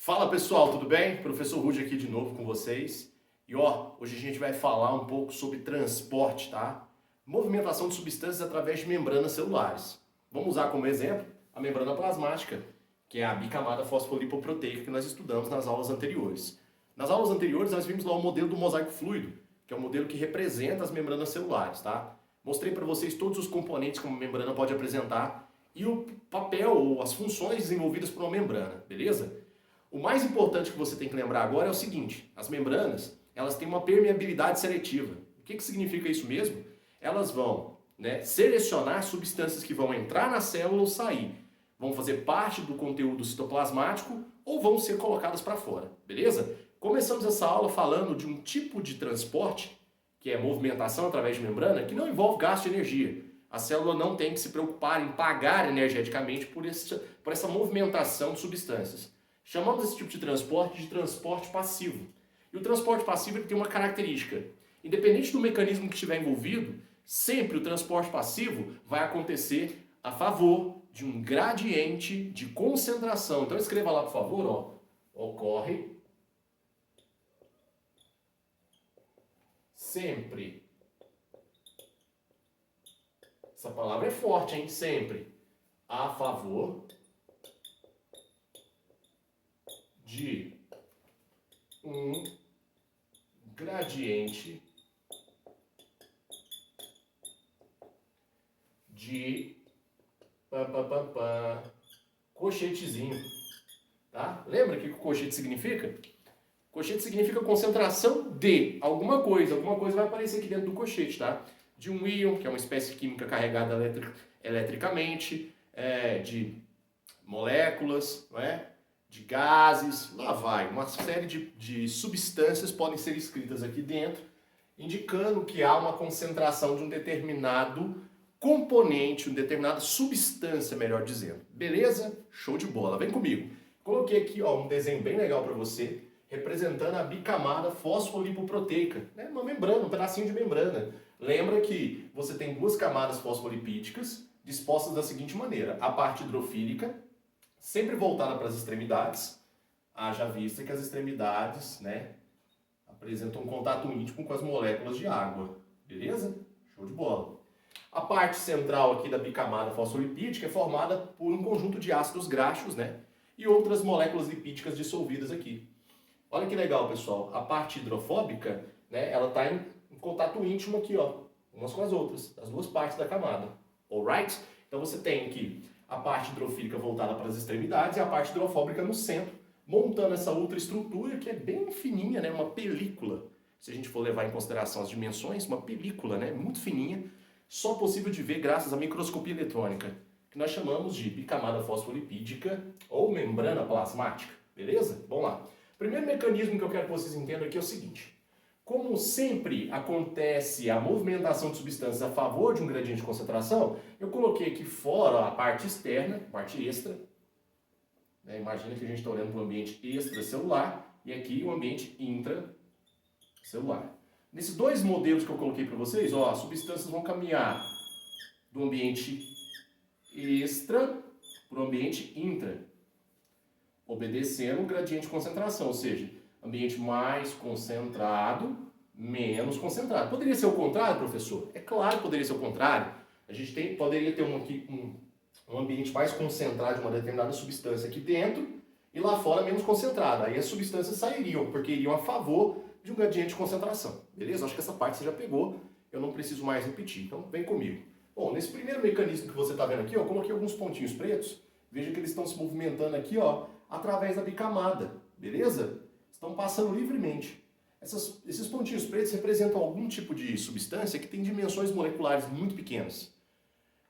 Fala pessoal, tudo bem? Professor Rude aqui de novo com vocês. E hoje a gente vai falar um pouco sobre transporte, tá? Movimentação de substâncias através de membranas celulares. Vamos usar como exemplo a membrana plasmática, que é a bicamada fosfolipoproteica que nós estudamos nas aulas anteriores. Nas aulas anteriores nós vimos lá o modelo do mosaico fluido, que é o modelo que representa as membranas celulares, tá? Mostrei para vocês todos os componentes que uma membrana pode apresentar e o papel ou as funções desenvolvidas por uma membrana, beleza? O mais importante que você tem que lembrar agora é o seguinte: as membranas, elas têm uma permeabilidade seletiva. O que significa isso mesmo? Elas vão, selecionar substâncias que vão entrar na célula ou sair. Vão fazer parte do conteúdo citoplasmático ou vão ser colocadas para fora, beleza? Começamos essa aula falando de um tipo de transporte, que é movimentação através de membrana, que não envolve gasto de energia. A célula não tem que se preocupar em pagar energeticamente por essa movimentação de substâncias. Chamamos esse tipo de transporte passivo. E o transporte passivo ele tem uma característica. Independente do mecanismo que estiver envolvido, sempre o transporte passivo vai acontecer a favor de um gradiente de concentração. Então escreva lá, por favor, ocorre sempre. Essa palavra é forte, hein? Sempre. A favor de um gradiente de cochetezinho, tá? Lembra o que o cochete significa? Cochete significa concentração de alguma coisa vai aparecer aqui dentro do cochete, tá? De um íon, que é uma espécie química carregada eletricamente, de moléculas, não é? De gases, lá vai, uma série de substâncias podem ser escritas aqui dentro, indicando que há uma concentração de um determinado componente, uma determinada substância, melhor dizendo. Beleza? Show de bola, vem comigo. Coloquei aqui um desenho bem legal para você, representando a bicamada fosfolipoproteica, né? Uma membrana, um pedacinho de membrana. Lembra que você tem duas camadas fosfolipídicas dispostas da seguinte maneira: a parte hidrofílica, sempre voltada para as extremidades, haja vista que as extremidades, apresentam um contato íntimo com as moléculas de água, beleza? Show de bola. A parte central aqui da bicamada fosfolipídica é formada por um conjunto de ácidos graxos, e outras moléculas lipídicas dissolvidas aqui. Olha que legal, pessoal. A parte hidrofóbica, ela está em contato íntimo aqui, umas com as outras, as duas partes da camada. Alright? Então você tem aqui a parte hidrofílica voltada para as extremidades e a parte hidrofóbica no centro, montando essa outra estrutura que é bem fininha, uma película. Se a gente for levar em consideração as dimensões, uma película, muito fininha, só possível de ver graças à microscopia eletrônica, que nós chamamos de bicamada fosfolipídica ou membrana plasmática. Beleza? Vamos lá. O primeiro mecanismo que eu quero que vocês entendam aqui é o seguinte: como sempre acontece a movimentação de substâncias a favor de um gradiente de concentração, eu coloquei aqui fora a parte externa, a parte extra. Imagina que a gente está olhando para o ambiente extracelular e aqui o ambiente intracelular. Nesses dois modelos que eu coloquei para vocês, as substâncias vão caminhar do ambiente extra para o ambiente intra, obedecendo o gradiente de concentração, ou seja, ambiente mais concentrado, menos concentrado. Poderia ser o contrário, professor? É claro que poderia ser o contrário. A gente poderia ter um ambiente mais concentrado de uma determinada substância aqui dentro e lá fora menos concentrado. Aí as substâncias sairiam, porque iriam a favor de um gradiente de concentração. Beleza? Acho que essa parte você já pegou, eu não preciso mais repetir. Então vem comigo. Bom, nesse primeiro mecanismo que você está vendo aqui, eu coloquei alguns pontinhos pretos. Veja que eles estão se movimentando aqui, através da bicamada. Beleza? Estão passando livremente. Esses pontinhos pretos representam algum tipo de substância que tem dimensões moleculares muito pequenas.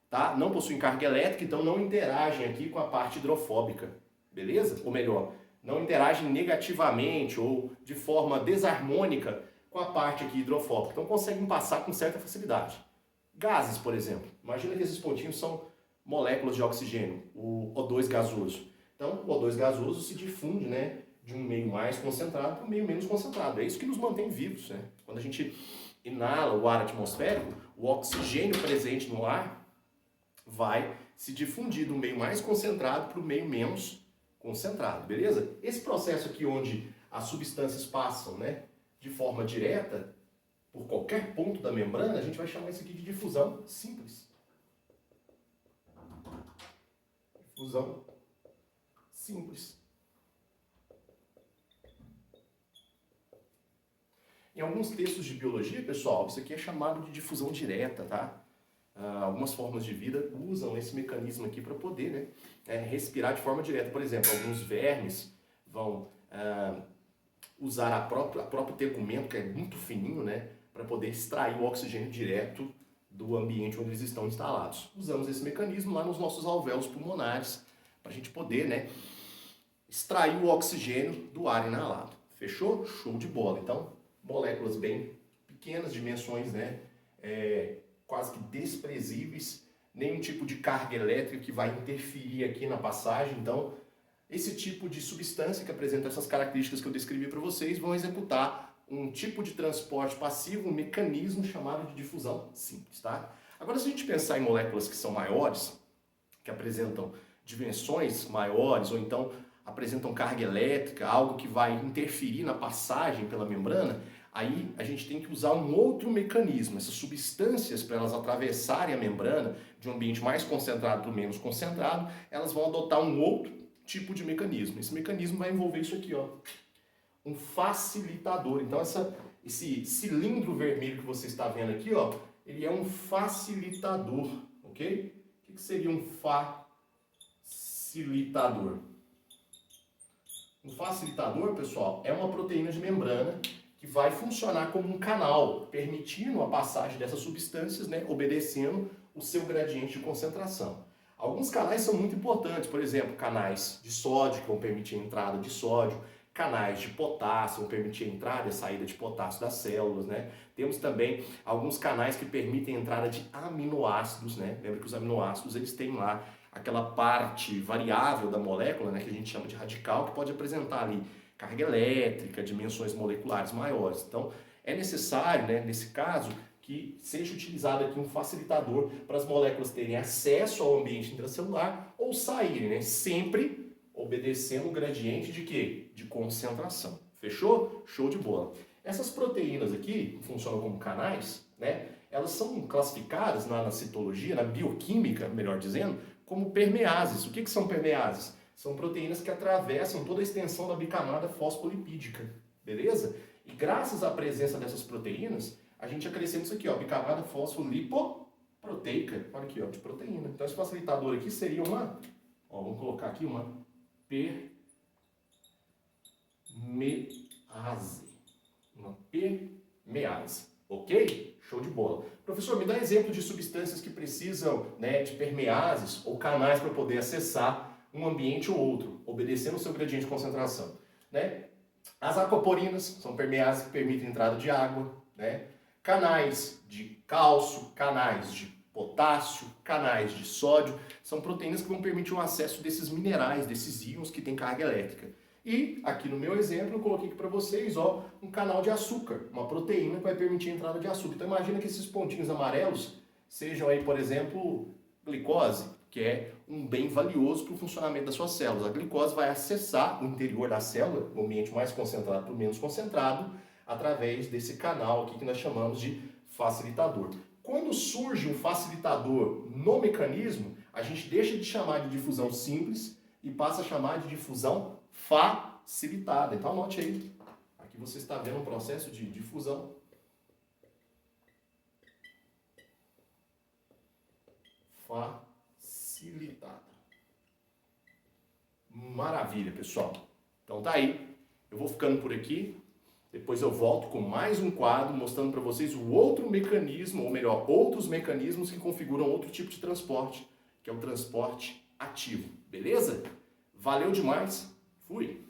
Tá? Não possuem carga elétrica, então não interagem aqui com a parte hidrofóbica. Beleza? Ou melhor, não interagem negativamente ou de forma desarmônica com a parte aqui hidrofóbica. Então conseguem passar com certa facilidade. Gases, por exemplo. Imagina que esses pontinhos são moléculas de oxigênio, o O2 gasoso. Então o O2 gasoso se difunde, de um meio mais concentrado para um meio menos concentrado. É isso que nos mantém vivos. Quando a gente inala o ar atmosférico, o oxigênio presente no ar vai se difundir do meio mais concentrado para o meio menos concentrado, beleza? Esse processo aqui onde as substâncias passam, né, de forma direta por qualquer ponto da membrana, a gente vai chamar isso aqui de difusão simples. Difusão simples. Em alguns textos de biologia, pessoal, isso aqui é chamado de difusão direta, tá? Algumas formas de vida usam esse mecanismo aqui para poder, né, respirar de forma direta. Por exemplo, alguns vermes vão usar o próprio tegumento, que é muito fininho, né, para poder extrair o oxigênio direto do ambiente onde eles estão instalados. Usamos esse mecanismo lá nos nossos alvéolos pulmonares para a gente poder, né, extrair o oxigênio do ar inalado. Fechou? Show de bola. Então, moléculas bem pequenas, dimensões, né, quase que desprezíveis, nenhum tipo de carga elétrica que vai interferir aqui na passagem. Então, esse tipo de substância que apresenta essas características que eu descrevi para vocês vão executar um tipo de transporte passivo, um mecanismo chamado de difusão simples, tá? Agora, se a gente pensar em moléculas que são maiores, que apresentam dimensões maiores, ou então apresentam carga elétrica, algo que vai interferir na passagem pela membrana, aí a gente tem que usar um outro mecanismo. Essas substâncias, para elas atravessarem a membrana de um ambiente mais concentrado para o menos concentrado, elas vão adotar um outro tipo de mecanismo. Esse mecanismo vai envolver isso aqui, ó, um facilitador. Então esse cilindro vermelho que você está vendo aqui, ó, ele é um facilitador, ok? O que seria um facilitador? Um facilitador, pessoal, é uma proteína de membrana que vai funcionar como um canal, permitindo a passagem dessas substâncias, né, obedecendo o seu gradiente de concentração. Alguns canais são muito importantes, por exemplo, canais de sódio, que vão permitir a entrada de sódio, canais de potássio, vão permitir a entrada e a saída de potássio das células, né? Temos também alguns canais que permitem a entrada de aminoácidos, né? Lembra que os aminoácidos, eles têm lá aquela parte variável da molécula, né, que a gente chama de radical, que pode apresentar ali carga elétrica, dimensões moleculares maiores. Então, é necessário, né, nesse caso, que seja utilizado aqui um facilitador para as moléculas terem acesso ao ambiente intracelular ou saírem, né, sempre obedecendo o gradiente de quê? De concentração. Fechou? Show de bola. Essas proteínas aqui, que funcionam como canais, né, elas são classificadas na citologia, na bioquímica, melhor dizendo, como permeases. O que são permeases? São proteínas que atravessam toda a extensão da bicamada fosfolipídica, beleza? E graças à presença dessas proteínas, a gente acrescenta isso aqui, ó, bicamada fosfolipoproteica, olha aqui, ó, de proteína. Então esse facilitador aqui seria uma, ó, vamos colocar aqui uma permease. Uma permease, ok? Show de bola. Professor, me dá exemplo de substâncias que precisam, né, de permeases ou canais para poder acessar um ambiente ou outro, obedecendo o seu gradiente de concentração, né? As aquaporinas são permeases que permitem a entrada de água, né? Canais de cálcio, canais de potássio, canais de sódio, são proteínas que vão permitir o acesso desses minerais, desses íons que têm carga elétrica. E aqui no meu exemplo eu coloquei aqui para vocês, ó, um canal de açúcar, uma proteína que vai permitir a entrada de açúcar. Então imagina que esses pontinhos amarelos sejam aí, por exemplo, glicose, que é um bem valioso para o funcionamento das suas células. A glicose vai acessar o interior da célula, o ambiente mais concentrado para o menos concentrado, através desse canal aqui que nós chamamos de facilitador. Quando surge um facilitador no mecanismo, a gente deixa de chamar de difusão simples e passa a chamar de difusão facilitada. Então anote aí. Aqui você está vendo um processo de difusão facilitada. Maravilha, pessoal. Então tá aí. Eu vou ficando por aqui. Depois eu volto com mais um quadro mostrando para vocês o outro mecanismo, ou melhor, outros mecanismos que configuram outro tipo de transporte, que é o transporte ativo. Beleza? Valeu demais. Fui!